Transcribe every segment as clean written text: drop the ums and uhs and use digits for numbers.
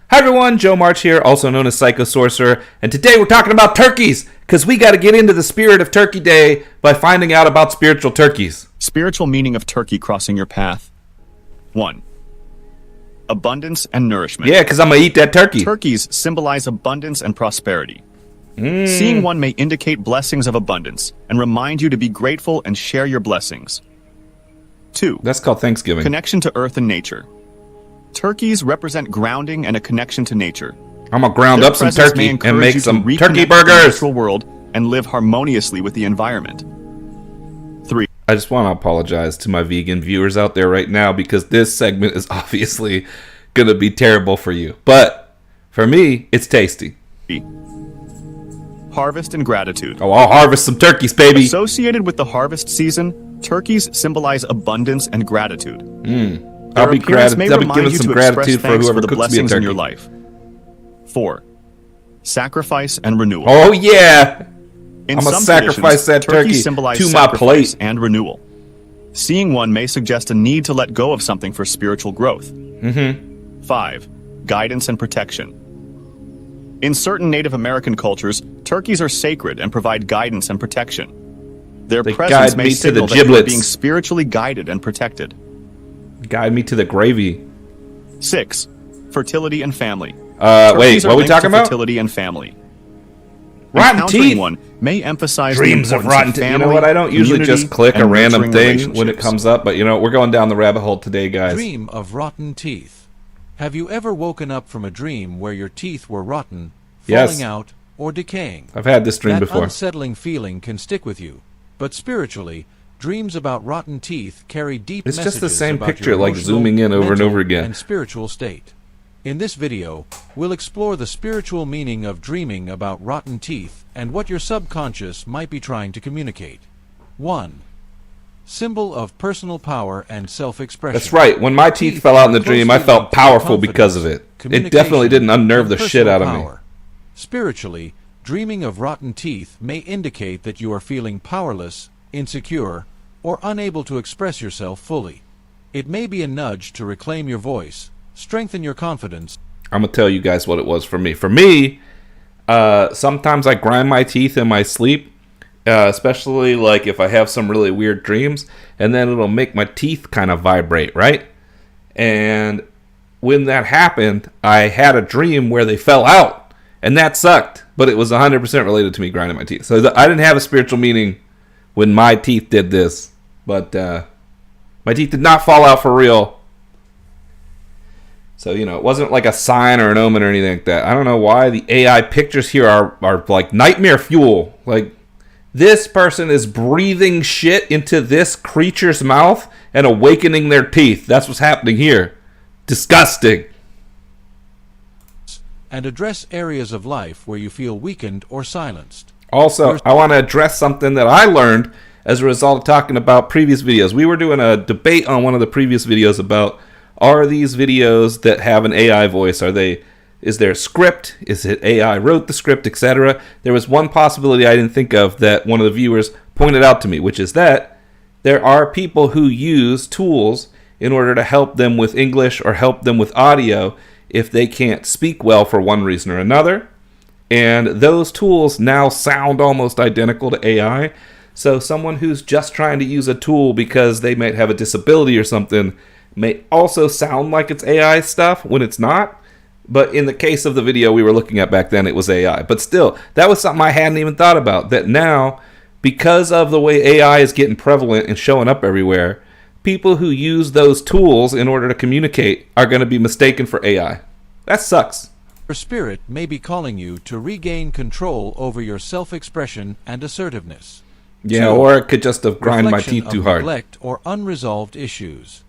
Hi everyone, Joe March here, also known as Psycho Sorcerer, and today we're talking about turkeys, because we got to get into the spirit of Turkey Day by finding out about spiritual turkeys. Spiritual meaning of turkey crossing your path. 1. Abundance and nourishment. Yeah, because I'm going to eat that turkey. Turkeys symbolize abundance and prosperity. Seeing one may indicate blessings of abundance and remind you to be grateful and share your blessings. 2. That's called Thanksgiving. Connection to earth and nature. Turkeys represent grounding and a connection to nature. I'm going to ground Their up some presence turkey may and make encourage you some to turkey reconnect with the burgers. natural world and live harmoniously with the environment. 3. I just want to apologize to my vegan viewers out there right now because this segment is obviously going to be terrible for you. But for me, it's tasty. Harvest and gratitude. Oh, I'll harvest some turkeys, baby. Associated with the harvest season, turkeys symbolize abundance and gratitude. I'll be giving some gratitude for whoever the cooks me a blessings in turkey. your life. 4. Sacrifice and renewal. Oh, yeah. In I'm going to some sacrifice that traditions, turkey symbolize to my sacrifice plate. and renewal. Seeing one may suggest a need to let go of something for spiritual growth. 5. Guidance and protection. In certain Native American cultures, turkeys are sacred and provide guidance and protection. Their They presence guide may me to the signal that you are giblets. being spiritually guided and protected. Guide me to the gravy. 6. Fertility and family. Wait, Turkeys what are we linked talking to about? Fertility and family. Rotten Encountering teeth. one may emphasize Dreams the of importance rotten teeth. You know family, what? I don't usually just community, click a and random nurturing thing when it relationships. comes up, but you know, we're going down the rabbit hole today, guys. Dream of rotten teeth. Have you ever woken up from a dream where your teeth were rotten, Yes. falling out, or decaying? I've had this dream That before. unsettling feeling can stick with you, but spiritually, dreams about rotten teeth carry deep It's messages just the same about picture, your like emotional, zooming in over and mental, over again. and spiritual state. In this video, we'll explore the spiritual meaning of dreaming about rotten teeth and what your subconscious might be trying to communicate. 1. Symbol of personal power and self-expression. That's right. When my teeth fell out in the dream, I felt powerful because of it. It definitely didn't unnerve the shit out of me. Spiritually, dreaming of rotten teeth may indicate that you are feeling powerless, insecure, or unable to express yourself fully. It may be a nudge to reclaim your voice, strengthen your confidence. I'm going to tell you guys what it was for me. For me, sometimes I grind my teeth in my sleep, especially like if I have some really weird dreams, and then it'll make my teeth kind of vibrate, right? And when that happened, I had a dream where they fell out, and that sucked, but it was 100% related to me grinding my teeth. So I didn't have a spiritual meaning when my teeth did this, but my teeth did not fall out for real. So, you know, it wasn't like a sign or an omen or anything like that. I don't know why the AI pictures here are like nightmare fuel. Like, this person is breathing shit into this creature's mouth and awakening their teeth. That's what's happening here. Disgusting. And address areas of life where you feel weakened or silenced. Also, I want to address something that I learned as a result of talking about previous videos. We were doing a debate on one of the previous videos about, are these videos that have an AI voice, is there a script? Is it AI wrote the script, etc.? There was one possibility I didn't think of that one of the viewers pointed out to me, which is that there are people who use tools in order to help them with English or help them with audio if they can't speak well for one reason or another. And those tools now sound almost identical to AI. So someone who's just trying to use a tool because they might have a disability or something may also sound like it's AI stuff when it's not. But in the case of the video we were looking at back then, it was AI. But still, that was something I hadn't even thought about. That now, because of the way AI is getting prevalent and showing up everywhere, people who use those tools in order to communicate are going to be mistaken for AI. That sucks. Your spirit may be calling you to regain control over your self-expression and assertiveness. Yeah, 2. or it could just have grind my Reflection teeth too of hard. neglect or unresolved issues.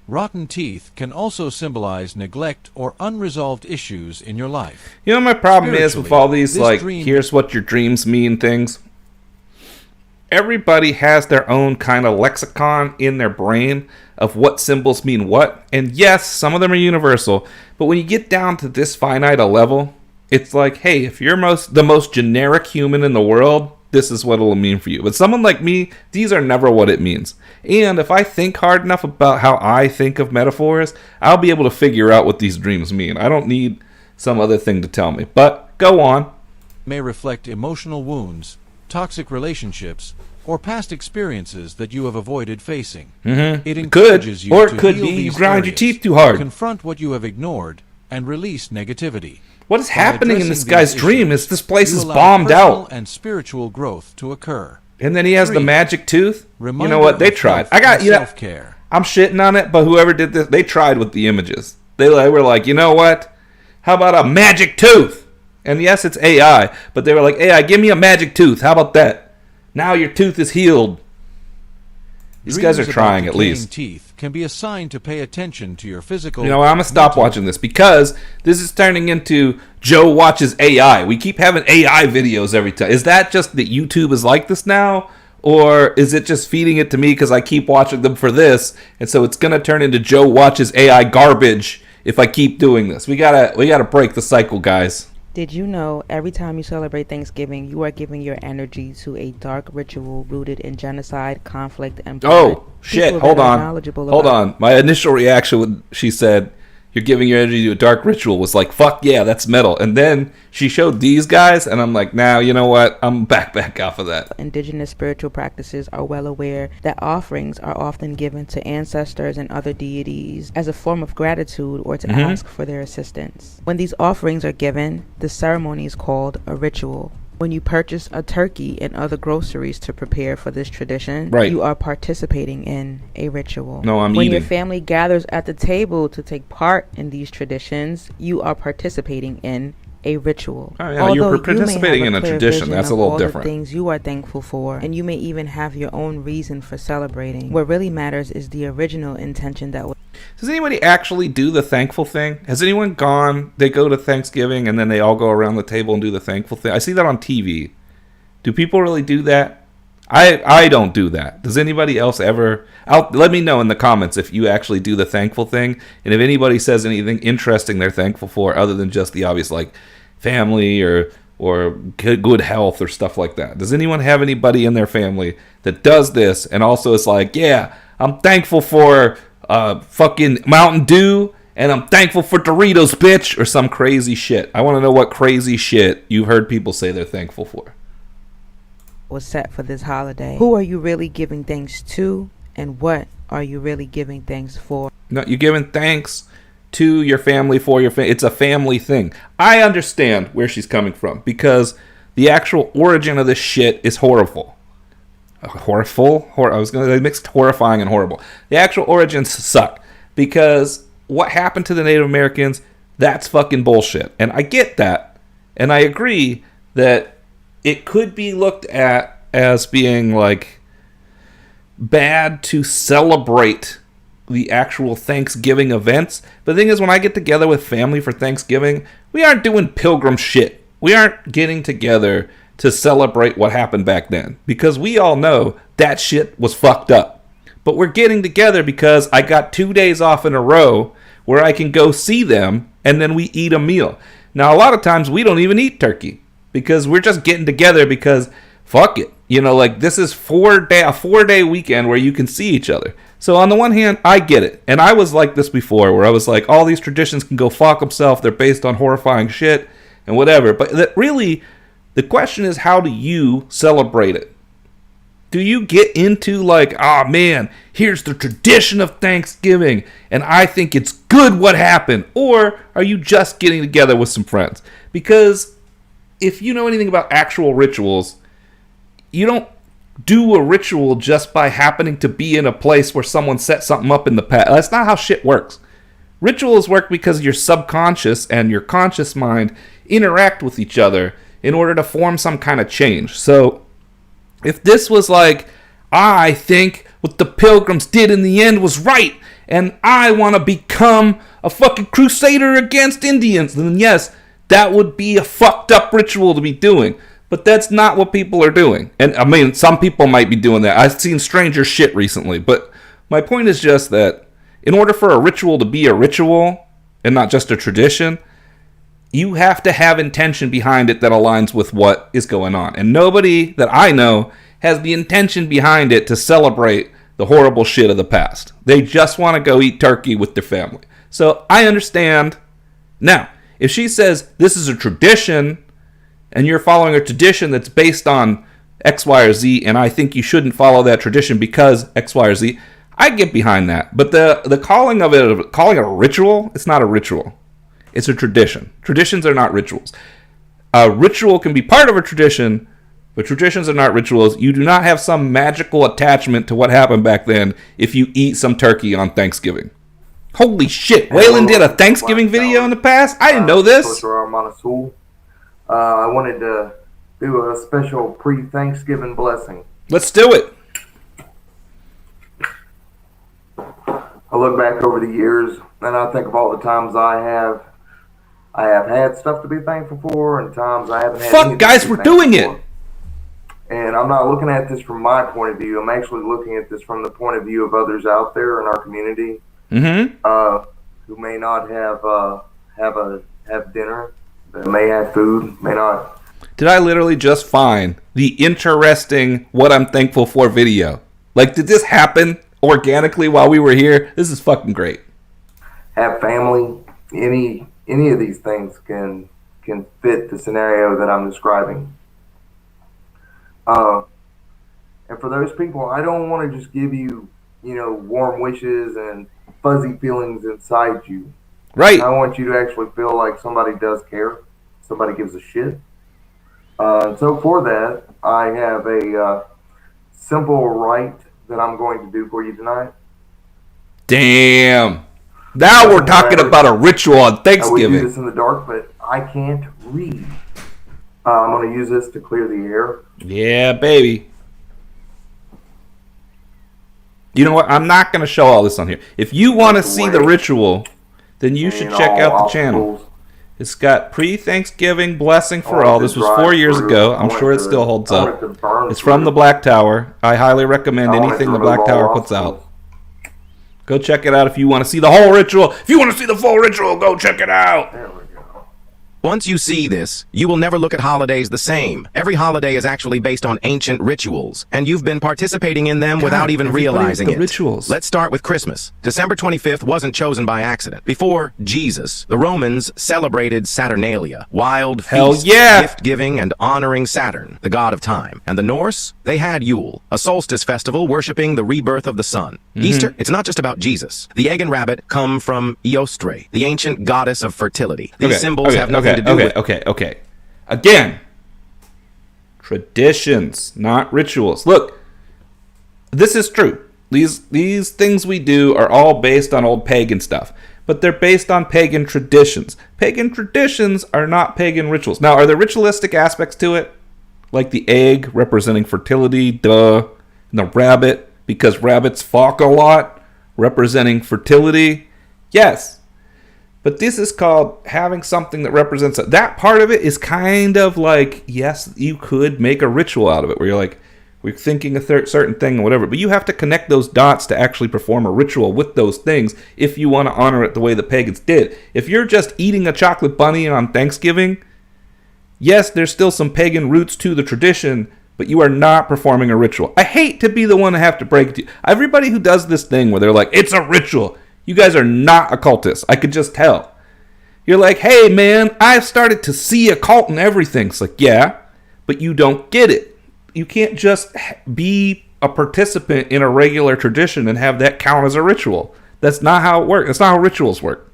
Rotten teeth can also symbolize neglect or unresolved issues in your life. You know what my problem is with all these, this like, dream- here's what your dreams mean things? Everybody has their own kind of lexicon in their brain of what symbols mean what. And yes, some of them are universal. But when you get down to this finite a level, it's like, hey, if you're the most generic human in the world, this is what it'll mean for you. But someone like me, these are never what it means. And if I think hard enough about how I think of metaphors, I'll be able to figure out what these dreams mean. I don't need some other thing to tell me. But go on. May reflect emotional wounds, toxic relationships, or past experiences that you have avoided facing. It encourages you or it to could heal be you these grind your areas, teeth too hard. confront what you have ignored, and release negativity. What is By happening in addressing this guy's these dream issues, is this place you is allow bombed personal out. and spiritual growth to occur. And then he has the 3. magic tooth. You Reminder know what? They of tried. health and self-care. I'm shitting on it, but whoever did this, they tried with the images. They were like, you know what? How about a magic tooth? And yes, it's AI, but they were like, AI, give me a magic tooth. How about that? Now your tooth is healed. These guys are Dreams trying about at least. decaying teeth can be a sign to pay attention to your physical. You know what? I'm going to stop mental, watching this because this is turning into Joe watches AI. We keep having AI videos every time. Is that just that YouTube is like this now? Or is it just feeding it to me because I keep watching them for this? And so it's going to turn into Joe watches AI garbage if I keep doing this. We gotta break the cycle, guys. Did you know every time you celebrate Thanksgiving, you are giving your energy to a dark ritual rooted in genocide, conflict, and blood? Oh, shit. People Hold that are on. knowledgeable Hold about- on. My initial reaction when she said, you're giving your energy to a dark ritual was like, fuck yeah, that's metal. And then she showed these guys, and I'm like, now, you know what? I'm back off of that. Indigenous spiritual practices are well aware that offerings are often given to ancestors and other deities as a form of gratitude or to ask for their assistance. When these offerings are given, the ceremony is called a ritual. When you purchase a turkey and other groceries to prepare for this tradition, Right. you are participating in a ritual. No, I'm when eating. your family gathers at the table to take part in these traditions, you are participating in a ritual. Oh, yeah, you're Although participating you in may have a clear tradition. vision That's a of little all different. the things you are thankful for, and you may even have your own reason for celebrating. What really matters is the original intention that was. Does anybody actually do the thankful thing? Has anyone gone, they go to Thanksgiving and then they all go around the table and do the thankful thing? I see that on TV. Do people really do that? I don't do that. Does anybody else ever? Let me know in the comments if you actually do the thankful thing, and if anybody says anything interesting they're thankful for other than just the obvious, like family or good health or stuff like that. Does anyone have anybody in their family that does this and also is like, yeah, I'm thankful for fucking Mountain Dew and I'm thankful for Doritos, bitch, or some crazy shit? I want to know what crazy shit you've heard people say they're thankful for. Was set for this holiday. Who are you really giving thanks to, and what are you really giving thanks for? No, you're giving thanks to your family for your family. It's a family thing. I understand where she's coming from because the actual origin of this shit is horrible. I was going to mix horrifying and horrible. The actual origins suck because what happened to the Native Americans, that's fucking bullshit. And I get that. And I agree that it could be looked at as being like bad to celebrate the actual Thanksgiving events. But the thing is, when I get together with family for Thanksgiving, we aren't doing pilgrim shit. We aren't getting together to celebrate what happened back then because we all know that shit was fucked up. But we're getting together because I got 2 days off in a row where I can go see them and then we eat a meal. Now, a lot of times we don't even eat turkey because we're just getting together because fuck it. You know, like this is a 4-day weekend where you can see each other. So on the one hand, I get it. And I was like this before where I was like, all these traditions can go fuck themselves. They're based on horrifying shit and whatever. But that really, the question is, how do you celebrate it? Do you get into like, oh man, here's the tradition of Thanksgiving and I think it's good what happened? Or are you just getting together with some friends? Because if you know anything about actual rituals, you don't do a ritual just by happening to be in a place where someone set something up in the past. That's not how shit works. Rituals work because your subconscious and your conscious mind interact with each other in order to form some kind of change. So if this was like, I think what the Pilgrims did in the end was right, and I want to become a fucking crusader against Indians, then yes, that would be a fucked up ritual to be doing. But that's not what people are doing. And I mean, some people might be doing that. I've seen stranger shit recently. But my point is just that in order for a ritual to be a ritual and not just a tradition, you have to have intention behind it that aligns with what is going on. And nobody that I know has the intention behind it to celebrate the horrible shit of the past. They just want to go eat turkey with their family. So I understand. Now, If she says this is a tradition and you're following a tradition that's based on X, Y, or Z, and I think you shouldn't follow that tradition because X, Y, or Z, I get behind that. But the calling it a ritual, it's not a ritual. It's a tradition. Traditions are not rituals. A ritual can be part of a tradition, but traditions are not rituals. You do not have some magical attachment to what happened back then if you eat some turkey on Thanksgiving. Holy shit, Waylon did a Thanksgiving video in the past? I didn't know this. I wanted to do a special pre-Thanksgiving blessing. Let's do it. I look back over the years and I think of all the times I have had stuff to be thankful for and times I haven't had. Fuck, guys, we're doing it. And I'm not looking at this from my point of view. I'm actually looking at this from the point of view of others out there in our community who may not have dinner, that may have food, may not. Did I literally just find the interesting what I'm thankful for video? Like, did this happen organically while we were here? This is fucking great. Have family, any of these things can fit the scenario that I'm describing. And for those people, I don't want to just give you, warm wishes and fuzzy feelings inside you. Right. I want you to actually feel like somebody does care, somebody gives a shit. So for that, I have a simple rite that I'm going to do for you tonight. Damn. Now we're talking about a ritual on Thanksgiving. I would do this in the dark, but I can't read. I'm going to use this to clear the air. Yeah, baby. You know what? I'm not going to show all this on here. If you want to see the ritual, then you should check out the channel. It's got pre-Thanksgiving blessing for all. This was 4 years ago. I'm sure it still holds up. It's from the Black Tower. I highly recommend anything the Black Tower puts out. Go check it out if you want to see the whole ritual. If you want to see the full ritual, go check it out. There we go. Once you see this, you will never look at holidays the same. Every holiday is actually based on ancient rituals, and you've been participating in them without even realizing it. Rituals. Let's start with Christmas. December 25th wasn't chosen by accident. Before Jesus, the Romans celebrated Saturnalia, wild feasts, gift-giving, and honoring Saturn, the god of time. And the Norse, they had Yule, a solstice festival worshiping the rebirth of the sun. Easter, it's not just about Jesus. The egg and rabbit come from Eostre, the ancient goddess of fertility. These symbols have nothing to do with... Okay. Again, traditions, not rituals. Look, this is true. These things we do are all based on old pagan stuff, but they're based on pagan traditions. Pagan traditions are not pagan rituals. Now, are there ritualistic aspects to it? Like the egg representing fertility, and the rabbit, because rabbits fuck a lot, representing fertility? Yes. But this is called having something that represents it. That part of it is kind of like, yes, you could make a ritual out of it, where you're like, we're thinking a certain thing or whatever. But you have to connect those dots to actually perform a ritual with those things if you want to honor it the way the pagans did. If you're just eating a chocolate bunny on Thanksgiving, yes, there's still some pagan roots to the tradition, but you are not performing a ritual. I hate to be the one to have to break it to you. Everybody who does this thing where they're like, it's a ritual. You guys are not occultists. I could just tell. You're like, hey, man, I've started to see a cult and everything. It's like, yeah, but you don't get it. You can't just be a participant in a regular tradition and have that count as a ritual. That's not how it works. That's not how rituals work.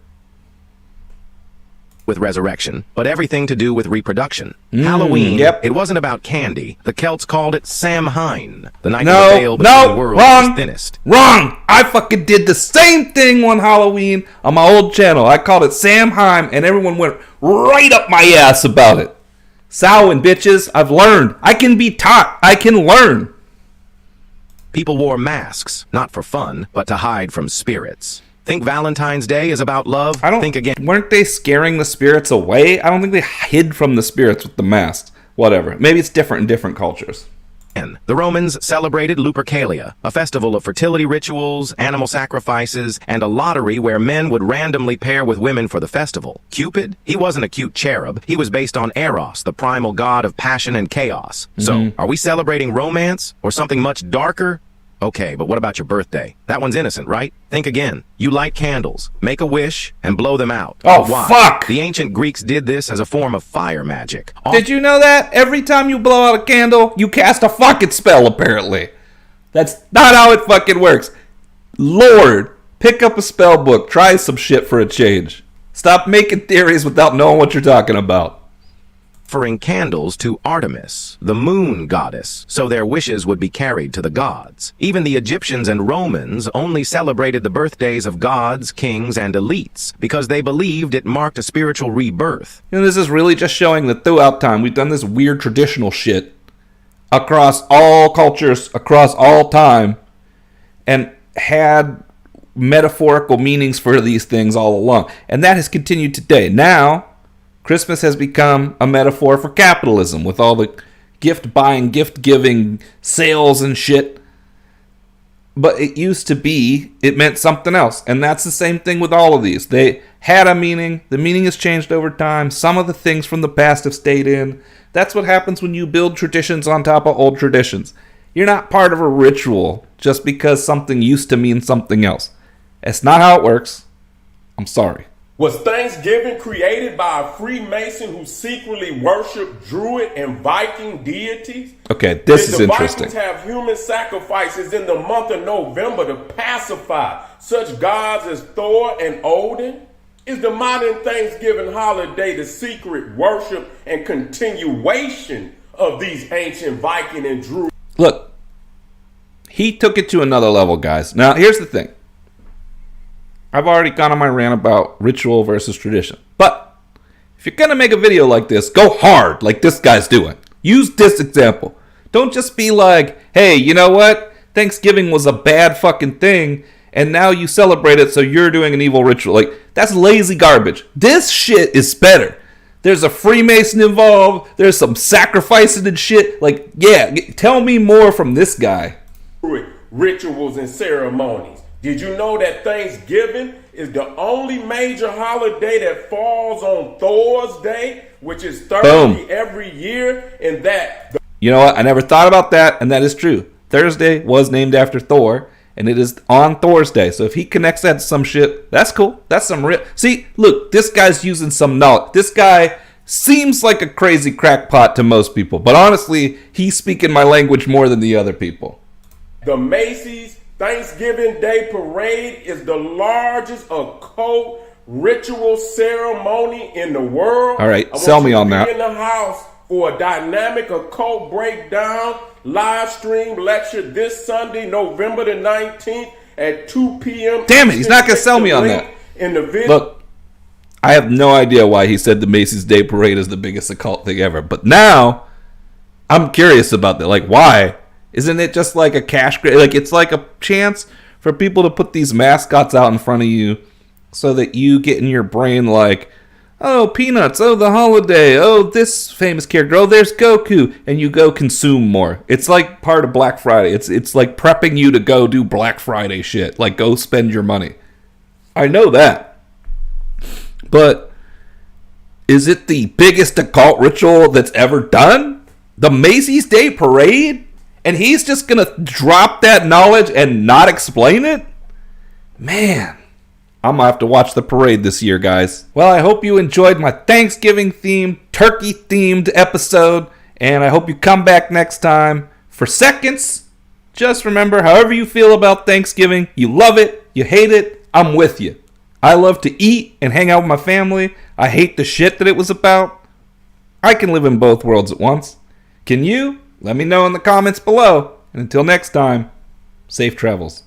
With resurrection, but everything to do with reproduction. Halloween, it wasn't about candy. The Celts called it Samhain, the night the veil between the world was thinnest. Wrong! I fucking did the same thing one Halloween on my old channel. I called it Samhain, and everyone went right up my ass about it. Samhain, bitches, I've learned. I can be taught. I can learn. People wore masks, not for fun, but to hide from spirits. Think Valentine's Day is about love? Think again. Weren't they scaring the spirits away? I don't think they hid from the spirits with the masks. Whatever. Maybe it's different in different cultures. The Romans celebrated Lupercalia, a festival of fertility rituals, animal sacrifices, and a lottery where men would randomly pair with women for the festival. Cupid? He wasn't a cute cherub. He was based on Eros, the primal god of passion and chaos. So, are we celebrating romance or something much darker? Okay, but what about your birthday? That one's innocent, right? Think again. You light candles, make a wish, and blow them out. Oh, why? fuck! The ancient Greeks did this as a form of fire magic. Did you know that? Every time you blow out a candle, you cast a fucking spell, apparently. That's not how it fucking works. Lord, pick up a spell book. Try some shit for a change. Stop making theories without knowing what you're talking about. Offering candles to Artemis, the moon goddess, so their wishes would be carried to the gods. Even the Egyptians and Romans only celebrated the birthdays of gods, kings, and elites because they believed it marked a spiritual rebirth. And this is really just showing that throughout time we've done this weird traditional shit across all cultures, across all time, and had metaphorical meanings for these things all along. And that has continued today. Now, Christmas has become a metaphor for capitalism with all the gift buying, gift giving, sales and shit. But it used to be, it meant something else. And that's the same thing with all of these. They had a meaning. The meaning has changed over time. Some of the things from the past have stayed in. That's what happens when you build traditions on top of old traditions. You're not part of a ritual just because something used to mean something else. That's not how it works. I'm sorry. Was Thanksgiving created by a Freemason who secretly worshiped Druid and Viking deities? Okay, this is interesting. Did the Vikings have human sacrifices in the month of November to pacify such gods as Thor and Odin? Is the modern Thanksgiving holiday the secret worship and continuation of these ancient Viking and Druid? Look, he took it to another level, guys. Now, here's the thing. I've already gone on my rant about ritual versus tradition. But if you're going to make a video like this, go hard like this guy's doing. Use this example. Don't just be like, hey, you know what? Thanksgiving was a bad fucking thing, and now you celebrate it, so you're doing an evil ritual. Like, that's lazy garbage. This shit is better. There's a Freemason involved. There's some sacrificing and shit. Like, yeah, tell me more from this guy. Rituals and ceremonies. Did you know that Thanksgiving is the only major holiday that falls on Thor's Day, which is Thursday every year, and that... You know what? I never thought about that, and that is true. Thursday was named after Thor, and it is on Thor's Day. So if he connects that to some shit, that's cool. That's some real... See, look, this guy's using some knowledge. This guy seems like a crazy crackpot to most people, but honestly, he's speaking my language more than the other people. The Macy's Thanksgiving Day Parade is the largest occult ritual ceremony in the world. All right, sell me on that. In the house for a dynamic occult breakdown live stream lecture this Sunday, November the 19th at 2 p.m. Damn it, he's not going to sell me on that. In the video. Look, I have no idea why he said the Macy's Day Parade is the biggest occult thing ever. But now, I'm curious about that. Like, why? Isn't it just like a cash grab? Like, it's like a chance for people to put these mascots out in front of you so that you get in your brain like, oh, Peanuts, oh, the holiday, oh, this famous character, oh, there's Goku, and you go consume more. It's like part of Black Friday. It's like prepping you to go do Black Friday shit. Like, go spend your money. I know that. But is it the biggest occult ritual that's ever done? The Macy's Day Parade? And he's just going to drop that knowledge and not explain it? Man, I'm going to have to watch the parade this year, guys. Well, I hope you enjoyed my Thanksgiving-themed, turkey-themed episode. And I hope you come back next time. For seconds, just remember, however you feel about Thanksgiving, you love it, you hate it, I'm with you. I love to eat and hang out with my family. I hate the shit that it was about. I can live in both worlds at once. Can you? Let me know in the comments below. And until next time, safe travels.